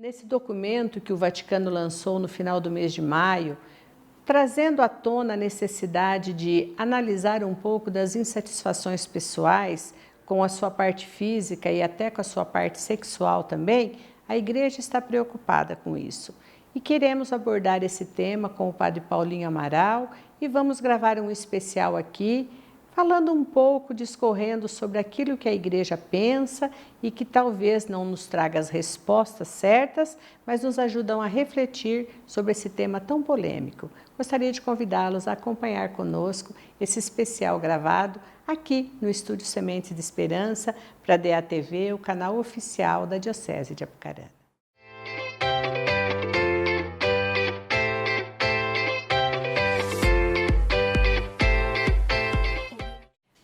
Nesse documento que o Vaticano lançou no final do mês de maio, trazendo à tona a necessidade de analisar um pouco das insatisfações pessoais com a sua parte física e até com a sua parte sexual também, a Igreja está preocupada com isso. E queremos abordar esse tema com o Padre Paulinho Amaral e vamos gravar um especial aqui, falando um pouco, discorrendo sobre aquilo que a Igreja pensa e que talvez não nos traga as respostas certas, mas nos ajudam a refletir sobre esse tema tão polêmico. Gostaria de convidá-los a acompanhar conosco esse especial gravado aqui no Estúdio Sementes de Esperança para a DATV, o canal oficial da Diocese de Apucarana.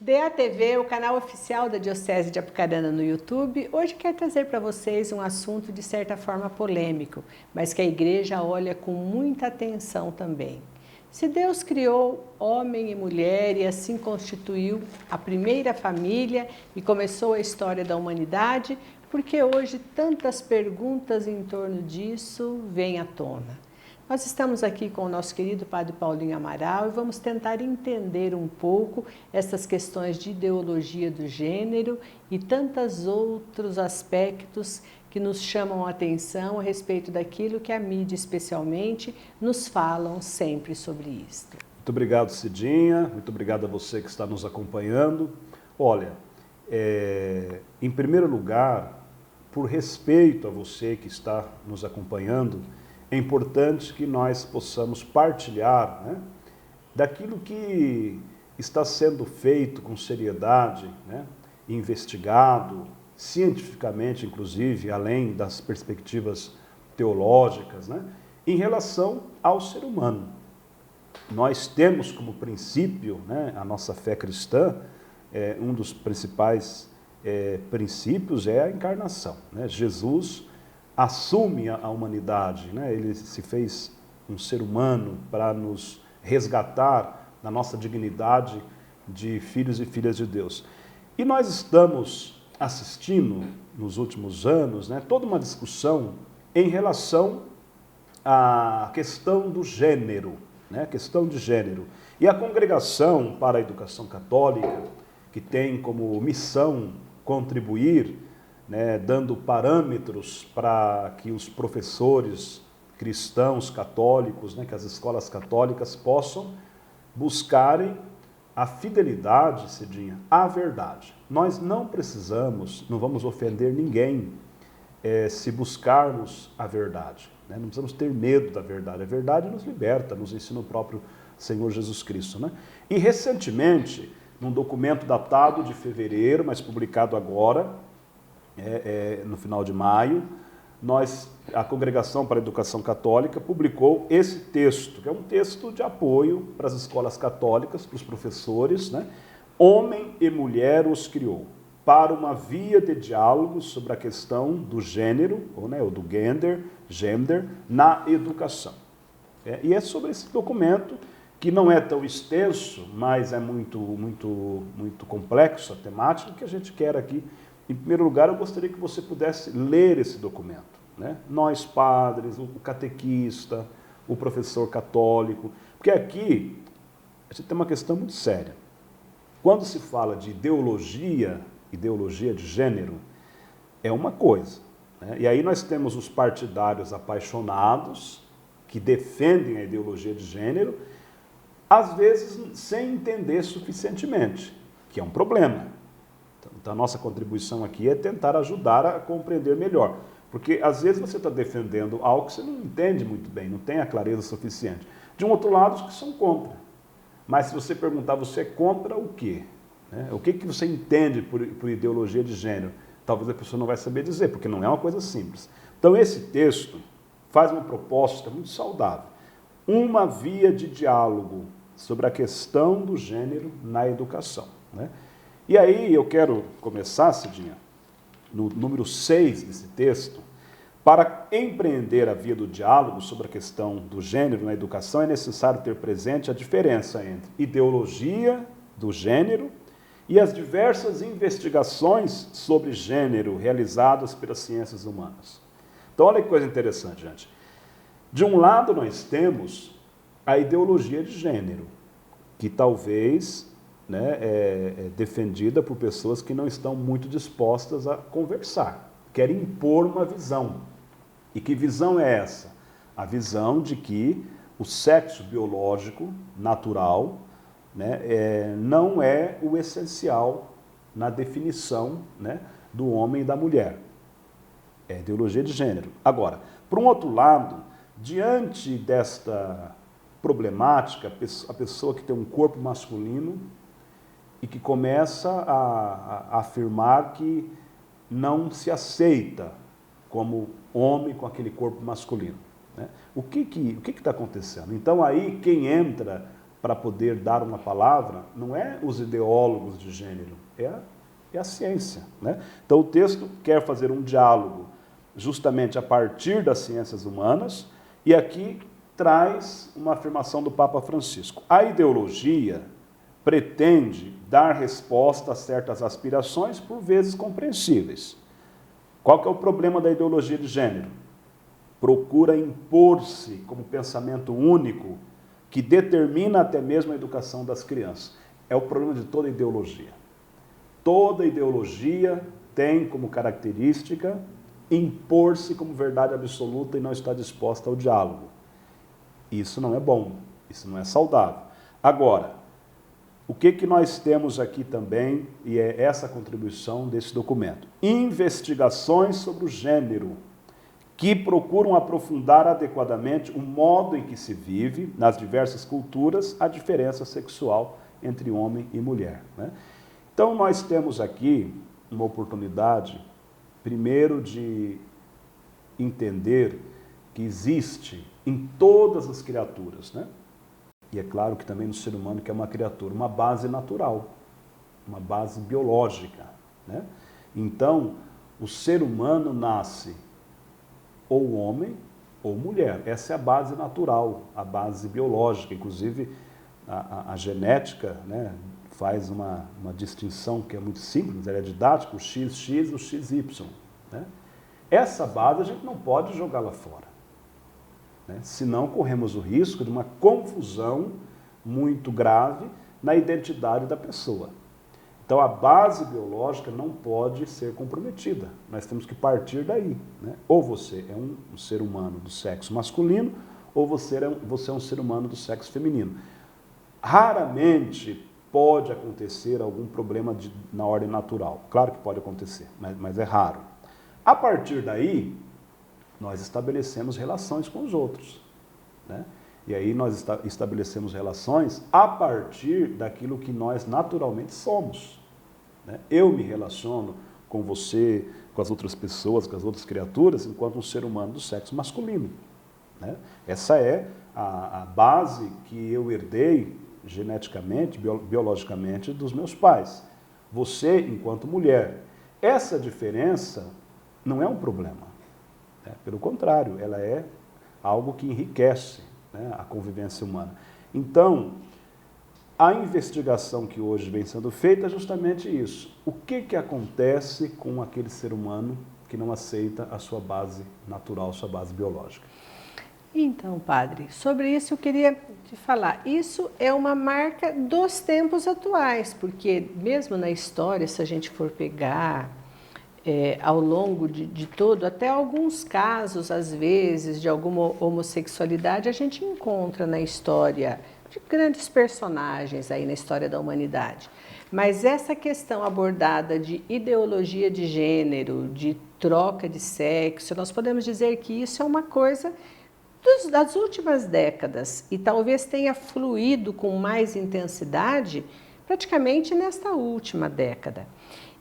DATV, o canal oficial da Diocese de Apucarana no YouTube, hoje quer trazer para vocês um assunto de certa forma polêmico, mas que a Igreja olha com muita atenção também. Se Deus criou homem e mulher e assim constituiu a primeira família e começou a história da humanidade, por que hoje tantas perguntas em torno disso vêm à tona? Nós estamos aqui com o nosso querido Padre Paulinho Amaral e vamos tentar entender um pouco essas questões de ideologia do gênero e tantos outros aspectos que nos chamam a atenção a respeito daquilo que a mídia, especialmente, nos falam sempre sobre isto. Muito obrigado, Cidinha. Muito obrigado a você que está nos acompanhando. Olha, em primeiro lugar, por respeito a você que está nos acompanhando, é importante que nós possamos partilhar, né, daquilo que está sendo feito com seriedade, né, investigado, cientificamente, inclusive, além das perspectivas teológicas, né, em relação ao ser humano. Nós temos como princípio, né, a nossa fé cristã, um dos principais princípios é a encarnação, né? Jesus assume a humanidade, né? Ele se fez um ser humano para nos resgatar da nossa dignidade de filhos e filhas de Deus. E nós estamos assistindo, nos últimos anos, né, toda uma discussão em relação à questão do gênero, né, questão de gênero. E a Congregação para a Educação Católica, que tem como missão contribuir, né, dando parâmetros para que os professores cristãos católicos, né, que as escolas católicas possam buscarem a fidelidade, Cidinha, à verdade. Nós não precisamos, não vamos ofender ninguém se buscarmos a verdade, né? Não precisamos ter medo da verdade. A verdade nos liberta, nos ensina o próprio Senhor Jesus Cristo, né? E recentemente, num documento datado de fevereiro, mas publicado agora, no final de maio, a Congregação para a Educação Católica publicou esse texto, que é um texto de apoio para as escolas católicas, para os professores, né? Homem e mulher os criou, para uma via de diálogo sobre a questão do gênero, ou do gender, na educação. E é sobre esse documento, que não é tão extenso, mas é muito complexo a temática, que a gente quer aqui. Em primeiro lugar, eu gostaria que você pudesse ler esse documento, né? Nós padres, o catequista, o professor católico, porque aqui a gente tem uma questão muito séria. Quando se fala de ideologia de gênero, é uma coisa, né? E aí nós temos os partidários apaixonados, que defendem a ideologia de gênero, às vezes sem entender suficientemente, que é um problema. Então, a nossa contribuição aqui é tentar ajudar a compreender melhor. Porque, às vezes, você está defendendo algo que você não entende muito bem, não tem a clareza suficiente. De um outro lado, os que são contra. Mas, se você perguntar, você é contra o quê? O que você entende por ideologia de gênero? Talvez a pessoa não vai saber dizer, porque não é uma coisa simples. Então, esse texto faz uma proposta muito saudável. Uma via de diálogo sobre a questão do gênero na educação, né? E aí eu quero começar, Cidinha, no número 6 desse texto. Para empreender a via do diálogo sobre a questão do gênero na educação, é necessário ter presente a diferença entre ideologia do gênero e as diversas investigações sobre gênero realizadas pelas ciências humanas. Então, olha que coisa interessante, gente. De um lado, nós temos a ideologia de gênero, que talvez, né, é defendida por pessoas que não estão muito dispostas a conversar, querem impor uma visão. E que visão é essa? A visão de que o sexo biológico, natural, né, não é o essencial na definição, né, do homem e da mulher. É ideologia de gênero. Agora, por um outro lado, diante desta problemática, a pessoa que tem um corpo masculino e que começa a afirmar que não se aceita como homem com aquele corpo masculino, né? O que está acontecendo? Então aí quem entra para poder dar uma palavra não é os ideólogos de gênero, é a ciência, né? Então o texto quer fazer um diálogo justamente a partir das ciências humanas e aqui traz uma afirmação do Papa Francisco. A ideologia pretende dar resposta a certas aspirações por vezes compreensíveis. Qual que é o problema da ideologia de gênero? Procura impor-se como pensamento único que determina até mesmo a educação das crianças. É o problema de toda ideologia. Toda ideologia tem como característica impor-se como verdade absoluta e não está disposta ao diálogo. Isso não é bom, isso não é saudável. Agora, o que nós temos aqui também, e é essa contribuição desse documento? Investigações sobre o gênero, que procuram aprofundar adequadamente o modo em que se vive, nas diversas culturas, a diferença sexual entre homem e mulher, né? Então, nós temos aqui uma oportunidade, primeiro, de entender que existe em todas as criaturas, né? E é claro que também no ser humano, que é uma criatura, uma base natural, uma base biológica, né? Então, o ser humano nasce ou homem ou mulher. Essa é a base natural, a base biológica. Inclusive, a genética, né, faz uma distinção que é muito simples, ela é didática, o XX e o XY, né? Essa base a gente não pode jogá-la fora, né? Senão corremos o risco de uma confusão muito grave na identidade da pessoa. Então a base biológica não pode ser comprometida, nós temos que partir daí, né? Ou você é um ser humano do sexo masculino, ou você é um ser humano do sexo feminino. Raramente pode acontecer algum problema na ordem natural, claro que pode acontecer, mas é raro. A partir daí, nós estabelecemos relações com os outros, né? E aí nós estabelecemos relações a partir daquilo que nós naturalmente somos, né? Eu me relaciono com você, com as outras pessoas, com as outras criaturas, enquanto um ser humano do sexo masculino, né? Essa é a base que eu herdei geneticamente, biologicamente, dos meus pais. Você, enquanto mulher. Essa diferença não é um problema, né? Pelo contrário, ela é algo que enriquece, né, a convivência humana. Então, a investigação que hoje vem sendo feita é justamente isso. O que acontece com aquele ser humano que não aceita a sua base natural, a sua base biológica? Então, padre, sobre isso eu queria te falar. Isso é uma marca dos tempos atuais, porque mesmo na história, se a gente for pegar ao longo de todo, até alguns casos, às vezes, de alguma homossexualidade, a gente encontra na história de grandes personagens aí na história da humanidade. Mas essa questão abordada de ideologia de gênero, de troca de sexo, nós podemos dizer que isso é uma coisa das últimas décadas e talvez tenha fluído com mais intensidade praticamente nesta última década.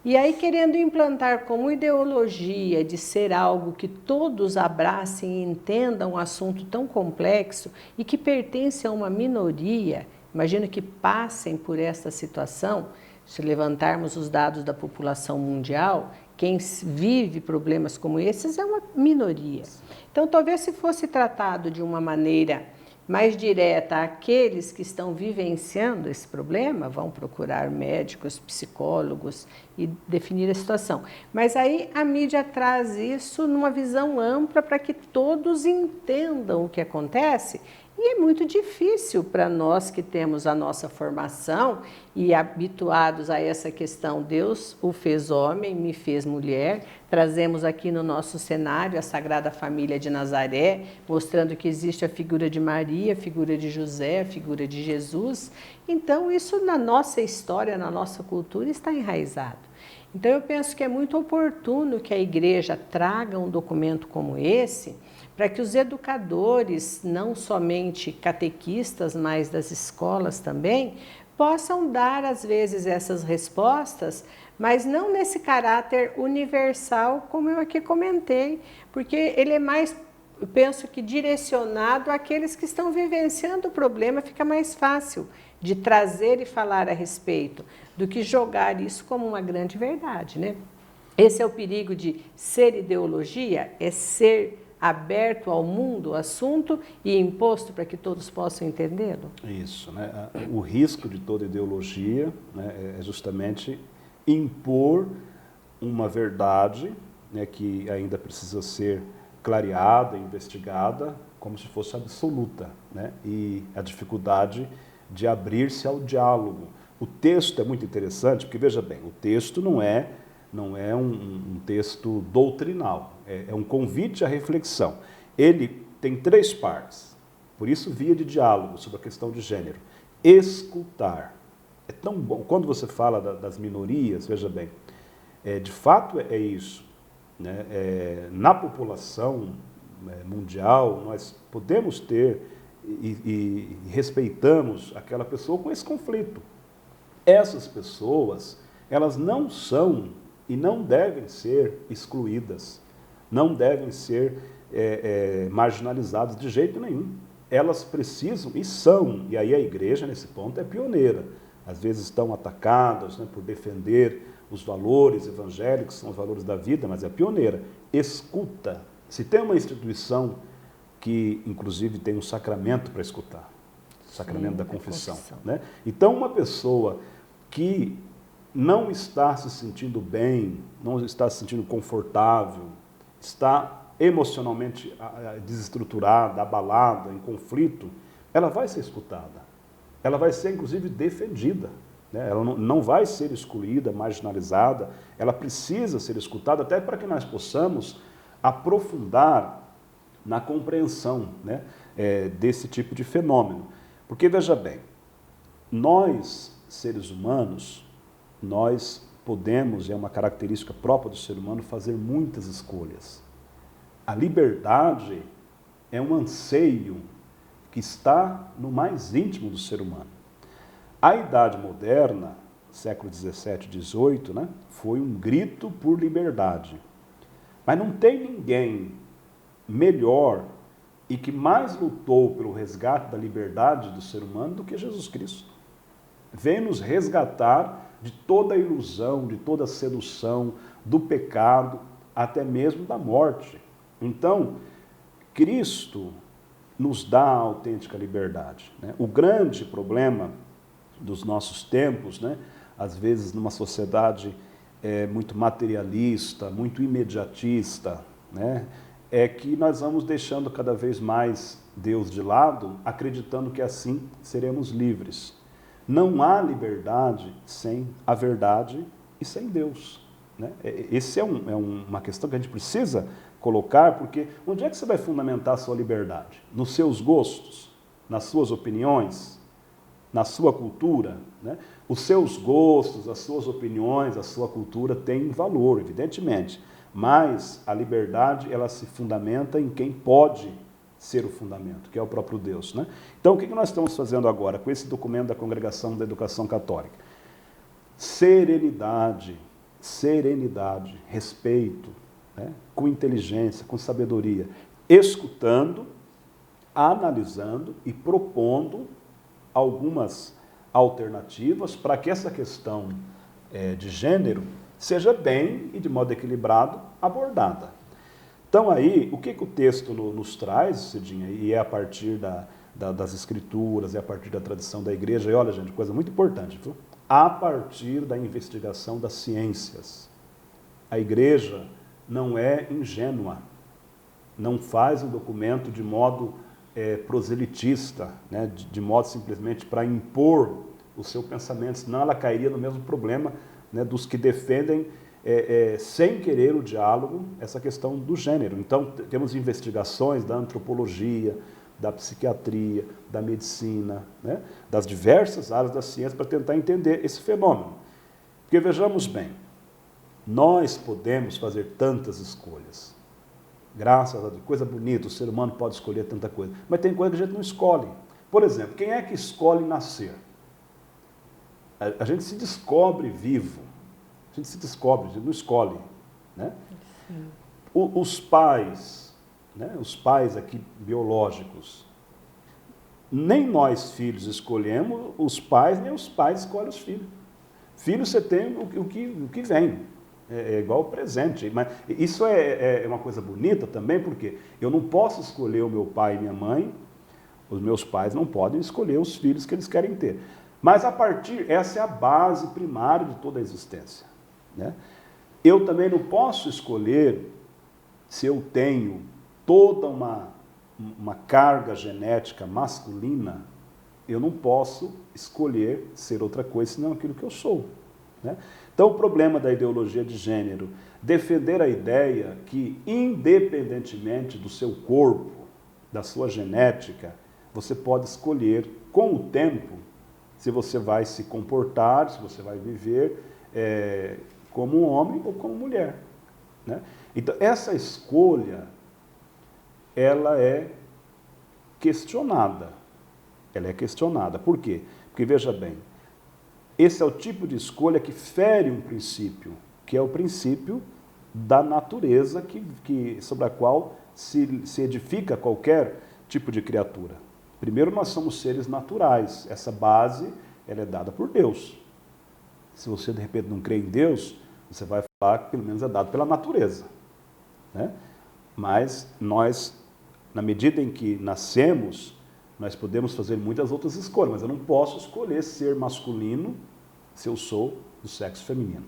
E aí querendo implantar como ideologia de ser algo que todos abracem e entendam um assunto tão complexo e que pertence a uma minoria, imagino que passem por essa situação, se levantarmos os dados da população mundial, quem vive problemas como esses é uma minoria. Então, talvez se fosse tratado de uma maneira mais direta àqueles que estão vivenciando esse problema, vão procurar médicos, psicólogos, e definir a situação. Mas aí a mídia traz isso numa visão ampla para que todos entendam o que acontece. E é muito difícil para nós que temos a nossa formação e habituados a essa questão, Deus o fez homem, me fez mulher, trazemos aqui no nosso cenário a Sagrada Família de Nazaré, mostrando que existe a figura de Maria, a figura de José, a figura de Jesus. Então isso na nossa história, na nossa cultura está enraizado. Então eu penso que é muito oportuno que a igreja traga um documento como esse, para que os educadores, não somente catequistas, mas das escolas também, possam dar, às vezes, essas respostas, mas não nesse caráter universal, como eu aqui comentei, porque ele é mais, eu penso que direcionado àqueles que estão vivenciando o problema, fica mais fácil de trazer e falar a respeito, do que jogar isso como uma grande verdade, né? Esse é o perigo de ser ideologia, é ser aberto ao mundo, o assunto, e imposto para que todos possam entendê-lo? Isso, né? O risco de toda ideologia, né, é justamente impor uma verdade, né, que ainda precisa ser clareada, investigada, como se fosse absoluta, né? E a dificuldade de abrir-se ao diálogo. O texto é muito interessante, porque veja bem, o texto não é um texto doutrinal, é um convite à reflexão. Ele tem 3 partes, por isso via de diálogo sobre a questão de gênero. Escutar. É tão bom, quando você fala das minorias, veja bem, de fato é isso, né? Na população mundial, nós podemos ter e respeitamos aquela pessoa com esse conflito. Essas pessoas, elas não são e não devem ser excluídas, não devem ser marginalizadas de jeito nenhum. Elas precisam e são, e aí a igreja nesse ponto é pioneira. Às vezes estão atacadas, né, por defender os valores evangélicos, são os valores da vida, mas é pioneira. Escuta. Se tem uma instituição que inclusive tem um sacramento para escutar, o sacramento da confissão, né? Então uma pessoa que não está se sentindo bem, não está se sentindo confortável, está emocionalmente desestruturada, abalada, em conflito, ela vai ser escutada. Ela vai ser, inclusive, defendida, né? Ela não vai ser excluída, marginalizada, ela precisa ser escutada até para que nós possamos aprofundar na compreensão, né, desse tipo de fenômeno. Porque, veja bem, nós, seres humanos, nós podemos, é uma característica própria do ser humano, fazer muitas escolhas. A liberdade é um anseio que está no mais íntimo do ser humano. A Idade Moderna, século XVII, XVIII, né, foi um grito por liberdade. Mas não tem ninguém melhor e que mais lutou pelo resgate da liberdade do ser humano do que Jesus Cristo. Vem nos resgatar de toda a ilusão, de toda a sedução, do pecado, até mesmo da morte. Então, Cristo nos dá a autêntica liberdade, né? O grande problema dos nossos tempos, né, às vezes numa sociedade muito materialista, muito imediatista, né, é que nós vamos deixando cada vez mais Deus de lado, acreditando que assim seremos livres. Não há liberdade sem a verdade e sem Deus, né? Essa é uma questão que a gente precisa colocar, porque onde é que você vai fundamentar a sua liberdade? Nos seus gostos? Nas suas opiniões? Na sua cultura? Né? Os seus gostos, as suas opiniões, a sua cultura têm valor, evidentemente, mas a liberdade ela se fundamenta em quem pode ser o fundamento, que é o próprio Deus, né? Então, o que nós estamos fazendo agora com esse documento da Congregação da Educação Católica? Serenidade, respeito, né? Com inteligência, com sabedoria, escutando, analisando e propondo algumas alternativas para que essa questão de gênero seja bem e de modo equilibrado abordada. Então aí, o que o texto nos traz, Cidinha, e é a partir das escrituras, é a partir da tradição da igreja, e olha gente, coisa muito importante, viu? a partir da investigação das ciências. A igreja não é ingênua, não faz um documento de modo proselitista, né? de modo simplesmente para impor o seu pensamento, senão ela cairia no mesmo problema, né, dos que defendem, sem querer o diálogo, essa questão do gênero. Então, temos investigações da antropologia, da psiquiatria, da medicina, né, das diversas áreas da ciência para tentar entender esse fenômeno. Porque, vejamos bem, nós podemos fazer tantas escolhas. Graças a Deus, coisa bonita, o ser humano pode escolher tanta coisa, mas tem coisa que a gente não escolhe. Por exemplo, quem é que escolhe nascer? A gente se descobre vivo, a gente se descobre, a gente não escolhe, né? Os pais, né? Os pais aqui biológicos, nem nós filhos escolhemos os pais, nem os pais escolhem os filhos. Filho você tem o que vem, é igual o presente, mas isso é uma coisa bonita também, porque eu não posso escolher o meu pai e minha mãe, os meus pais não podem escolher os filhos que eles querem ter. Mas essa é a base primária de toda a existência, né? Eu também não posso escolher se eu tenho toda uma carga genética masculina, eu não posso escolher ser outra coisa senão aquilo que eu sou, né? Então o problema da ideologia de gênero, defender a ideia que independentemente do seu corpo, da sua genética, você pode escolher com o tempo se você vai se comportar, se você vai viver como um homem ou como mulher, né? Então, essa escolha, ela é questionada. Ela é questionada. Por quê? Porque, veja bem, esse é o tipo de escolha que fere um princípio, que é o princípio da natureza sobre a qual se edifica qualquer tipo de criatura. Primeiro, nós somos seres naturais. Essa base, ela é dada por Deus. Se você, de repente, não crê em Deus, você vai falar que, pelo menos, é dado pela natureza, né? Mas nós, na medida em que nascemos, nós podemos fazer muitas outras escolhas, mas eu não posso escolher ser masculino se eu sou do sexo feminino.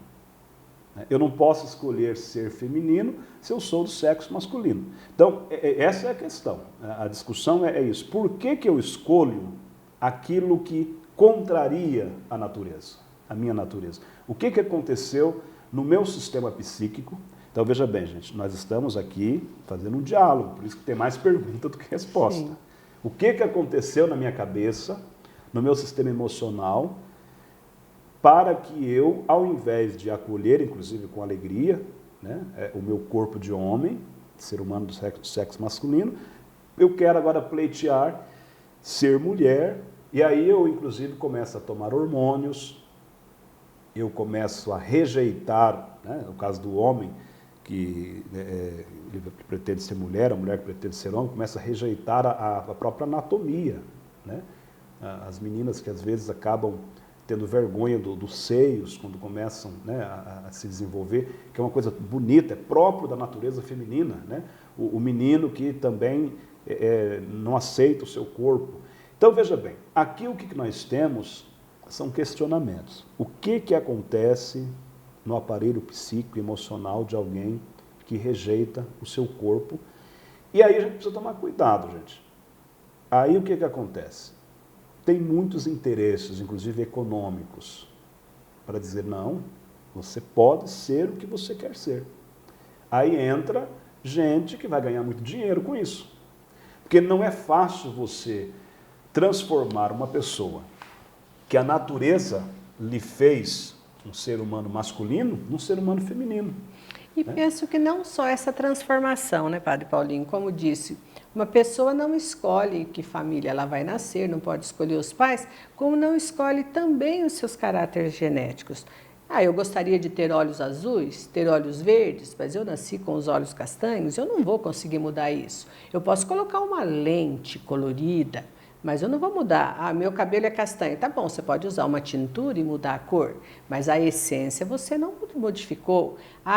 Eu não posso escolher ser feminino se eu sou do sexo masculino. Então, essa é a questão. A discussão é isso. Por que eu escolho aquilo que contraria a natureza, a minha natureza? O que aconteceu no meu sistema psíquico? Então, veja bem, gente, nós estamos aqui fazendo um diálogo, por isso que tem mais pergunta do que resposta. Sim. O que aconteceu na minha cabeça, no meu sistema emocional, para que eu, ao invés de acolher, inclusive com alegria, né, o meu corpo de homem, ser humano do sexo masculino, eu quero agora pleitear ser mulher, e aí eu, inclusive, começo a tomar hormônios, eu começo a rejeitar, né, no caso do homem, que ele pretende ser mulher, a mulher que pretende ser homem, começa a rejeitar a própria anatomia, né? As meninas que às vezes acabam tendo vergonha dos seios quando começam, né, a se desenvolver, que é uma coisa bonita, é próprio da natureza feminina, né? O menino que também não aceita o seu corpo. Então, veja bem, aqui o que nós temos são questionamentos. O que acontece no aparelho psíquico e emocional de alguém que rejeita o seu corpo? E aí a gente precisa tomar cuidado, gente. Aí o que acontece? Tem muitos interesses, inclusive econômicos, para dizer, não, você pode ser o que você quer ser. Aí entra gente que vai ganhar muito dinheiro com isso. Porque não é fácil você transformar uma pessoa que a natureza lhe fez um ser humano masculino num ser humano feminino. E penso que não só essa transformação, né, Padre Paulinho? Como disse, uma pessoa não escolhe que família ela vai nascer, não pode escolher os pais, como não escolhe também os seus caráteres genéticos. Eu gostaria de ter olhos azuis, ter olhos verdes, mas eu nasci com os olhos castanhos, eu não vou conseguir mudar isso. Eu posso colocar uma lente colorida, mas eu não vou mudar. Meu cabelo é castanho. Tá bom, você pode usar uma tintura e mudar a cor, mas a essência você não modificou.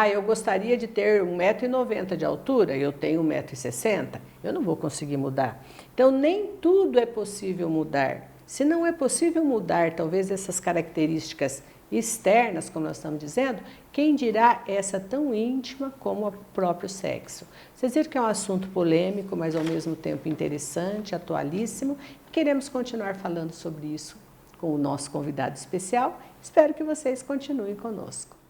Eu gostaria de ter 1,90 m de altura, eu tenho 1,60 m. Eu não vou conseguir mudar. Então, nem tudo é possível mudar. Se não é possível mudar, talvez, essas características externas, como nós estamos dizendo, quem dirá essa tão íntima como o próprio sexo? Vocês viram que é um assunto polêmico, mas ao mesmo tempo interessante, atualíssimo. Queremos continuar falando sobre isso com o nosso convidado especial. Espero que vocês continuem conosco.